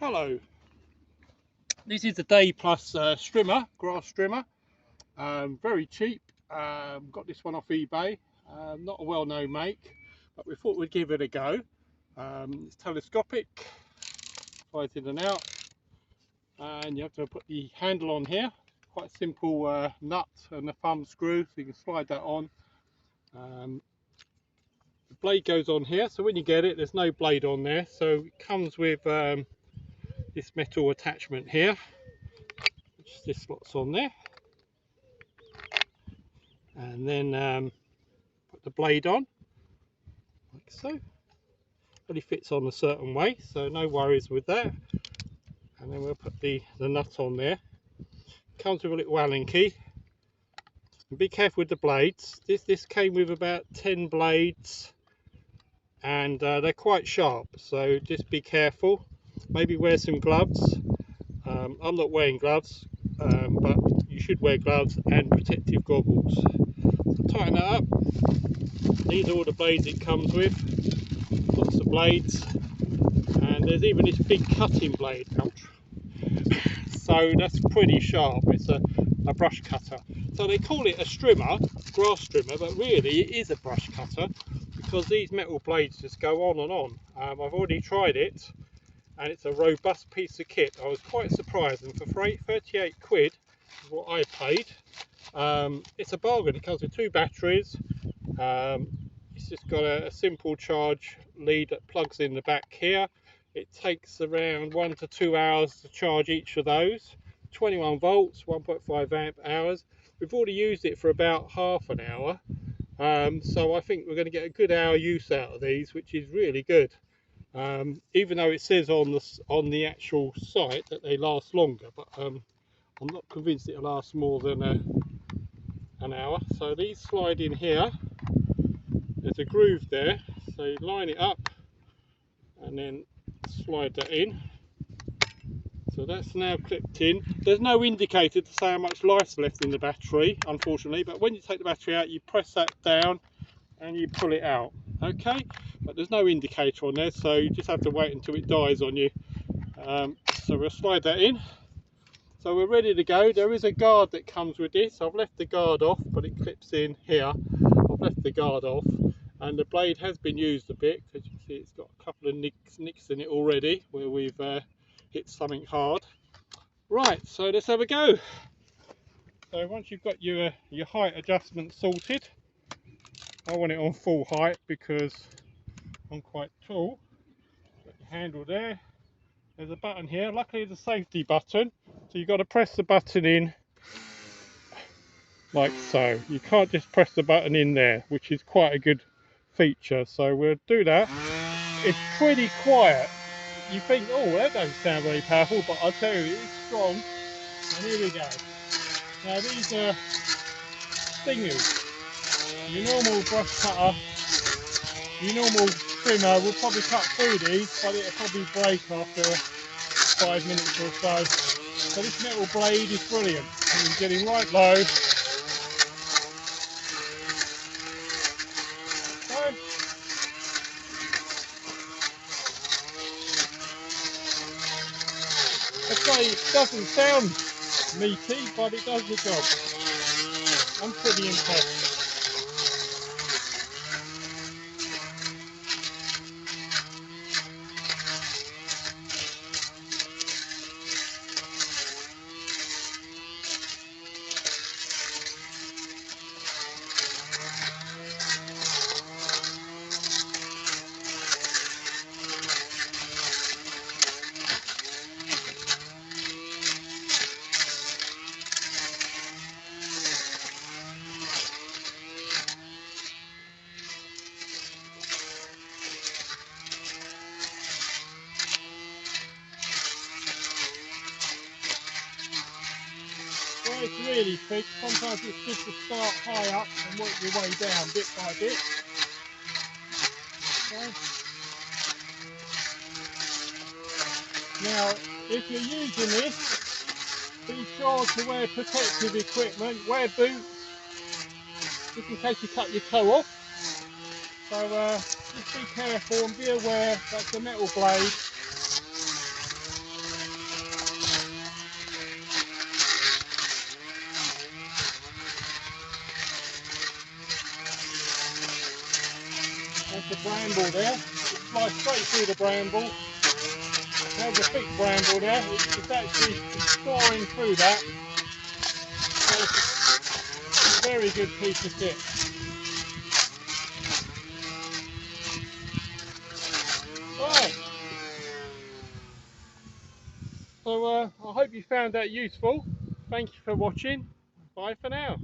Hello, this is the Day Plus strimmer, grass strimmer, very cheap. Got this one off eBay, not a well-known make, but we thought we'd give it a go. It's telescopic, slides in and out, and you have to put the handle on here. Quite simple nut and a thumb screw, so you can slide that on. The blade goes on here, so when you get it, there's no blade on there, so it comes with this metal attachment here, which this slots on there, and then put the blade on like so. Only fits on a certain way, so no worries with that. And then we'll put the nut on there. Comes with a little Allen key. And be careful with the blades. This came with about 10 blades, and they're quite sharp, so just be careful. Maybe wear some gloves. I'm not wearing gloves, but you should wear gloves and protective goggles. So tighten that up. These are all the blades it comes with. Lots of blades, and there's even this big cutting blade. So that's pretty sharp. It's a brush cutter. So they call it a strimmer, grass strimmer, but really it is a brush cutter because these metal blades just go on and on. I've already tried it, and it's a robust piece of kit. I was quite surprised, and for 38 quid is what I paid. It's a bargain. It comes with 2 batteries. It's just got a simple charge lead that plugs in the back here. It takes around 1 to 2 hours to charge each of those. 21 volts, 1.5 amp hours. We've already used it for about half an hour, so I think we're going to get a good hour use out of these, which is really good. Even though it says on the actual site that they last longer, but I'm not convinced it'll last more than an hour. So these slide in here. There's a groove there, so you line it up and then slide that in. So that's now clipped in. There's no indicator to say how much life's left in the battery, unfortunately, but when you take the battery out, you press that down and you pull it out. Okay, but there's no indicator on there, so you just have to wait until it dies on you. So we'll slide that in. So we're ready to go. There is a guard that comes with this. I've left the guard off, but it clips in here. I've left the guard off, and the blade has been used a bit. As you can see, it's got a couple of nicks in it already where we've hit something hard. Right, so let's have a go. So once you've got your height adjustment sorted, I want it on full height because I'm quite tall. Got your handle there. There's a button here. Luckily it's a safety button, so you've got to press the button in like so. You can't just press the button in there, which is quite a good feature. So we'll do that. It's pretty quiet. You think, oh, that doesn't sound very powerful, but I'll tell you, it's strong. And here we go. Now these are stingers. Your normal brush cutter, your normal trimmer will probably cut through these, but it'll probably break after 5 minutes or so. So this metal blade is brilliant. And you're getting right low. So, I'd say it doesn't sound meaty, but it does the job. I'm pretty impressed. It's really thick. Sometimes it's good to start high up and work your way down bit by bit. Okay. Now, if you're using this, be sure to wear protective equipment. Wear boots, just in case you cut your toe off. So just be careful and be aware that's a metal blade. There's the bramble there. It slides straight through the bramble. There's a thick bramble there. It's actually sawing through that. So it's a very good piece of kit. Right. So I hope you found that useful. Thank you for watching. Bye for now.